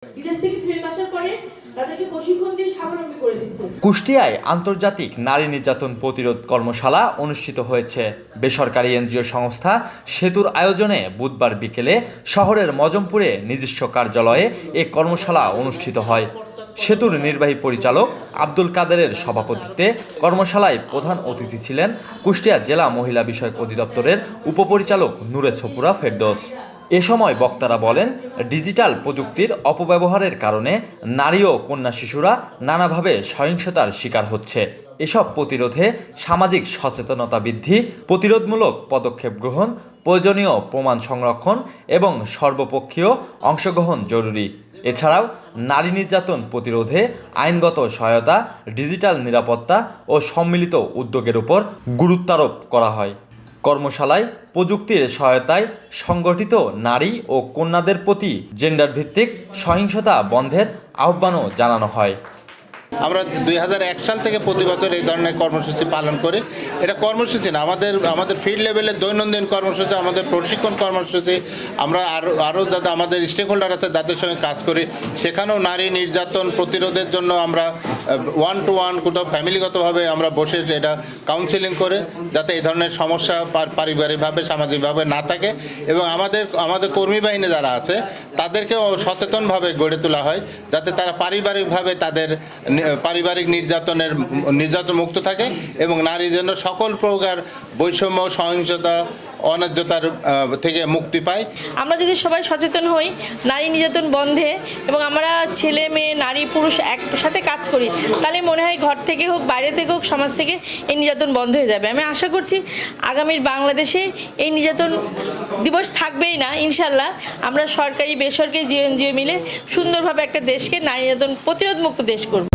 বিদেশ থেকে ফেরত আসার পরে তাদেরকে প্রশিক্ষণ দিয়ে স্বাবলম্বী করে দিচ্ছে। কুষ্টিয়ায় আন্তর্জাতিক নারী নির্যাতন প্রতিরোধ কর্মশালা অনুষ্ঠিত হয়েছে। বেসরকারি এনজিও সংস্থা সেতুর আয়োজনে বুধবার বিকেলে শহরের মজমপুরে নিজস্ব কার্যালয়ে এ কর্মশালা অনুষ্ঠিত হয়। সেতুর নির্বাহী পরিচালক আব্দুল কাদেরের সভাপতিত্বে কর্মশালায় প্রধান অতিথি ছিলেন কুষ্টিয়া জেলা মহিলা বিষয়ক অধিদপ্তরের উপপরিচালক নূরে সপুরা ফেরদৌস। এ সময় বক্তারা বলেন, ডিজিটাল প্রযুক্তির অপব্যবহারের কারণে নারী ও কন্যা শিশুরা নানাভাবে সহিংসতার শিকার হচ্ছে। এসব প্রতিরোধে সামাজিক সচেতনতা বৃদ্ধি, প্রতিরোধমূলক পদক্ষেপ গ্রহণ, প্রয়োজনীয় প্রমাণ সংরক্ষণ এবং সর্বপক্ষীয় অংশগ্রহণ জরুরি। এছাড়াও নারী নির্যাতন প্রতিরোধে আইনগত সহায়তা, ডিজিটাল নিরাপত্তা ও সম্মিলিত উদ্যোগের উপর গুরুত্বারোপ করা হয়। কর্মশালায় প্রযুক্তির সহায়তায় সংগঠিত নারী ও কন্যাদের প্রতি জেন্ডার ভিত্তিক সহিংসতা বন্ধের আহ্বানও জানানো হয়। আমরা 2001 সাল থেকে প্রতি বছর এই ধরনের কর্মসূচি পালন করি। এটা কর্মসূচি না, আমাদের ফিল্ড লেভেলের দৈনন্দিন কর্মসূচি, আমাদের প্রশিক্ষণ কর্মসূচি। আমরা আরও যাতে আমাদের স্টেক হোল্ডার আছে যাদের সঙ্গে কাজ করি, সেখানেও নারী নির্যাতন প্রতিরোধের জন্য আমরা 1-to-1 কোথাও ফ্যামিলিগতভাবে আমরা বসে এটা কাউন্সিলিং করে যাতে এই ধরনের সমস্যা পারিবারিকভাবে সামাজিকভাবে না থাকে, এবং আমাদের কর্মী বাহিনী যারা আছে তাদেরকেও সচেতনভাবে গড়ে তোলা হয় যাতে তারা পারিবারিকভাবে তাদের পারিবারিক নির্যাতন মুক্ত থাকে এবং নারী যেন সকল প্রকার বৈষম্য, সহিংসতা, অন্যায্যতার থেকে মুক্তি পায়। আমরা যদি সবাই সচেতন হই নারী নির্যাতন বন্ধে এবং আমরা ছেলে মেয়ে নারী পুরুষ একসাথে কাজ করি, তাহলে মনে হয় ঘর থেকে হোক বাইরে থেকে হোক সমাজ থেকে এই নির্যাতন বন্ধ হয়ে যাবে। আমি আশা করছি আগামীর বাংলাদেশে এই নির্যাতন দিবস থাকবেই না, ইনশাল্লাহ। আমরা সরকারি বেসরকারি এনজিও মিলে সুন্দরভাবে একটা দেশকে নারী নির্যাতন প্রতিরোধ মুক্ত দেশ করব।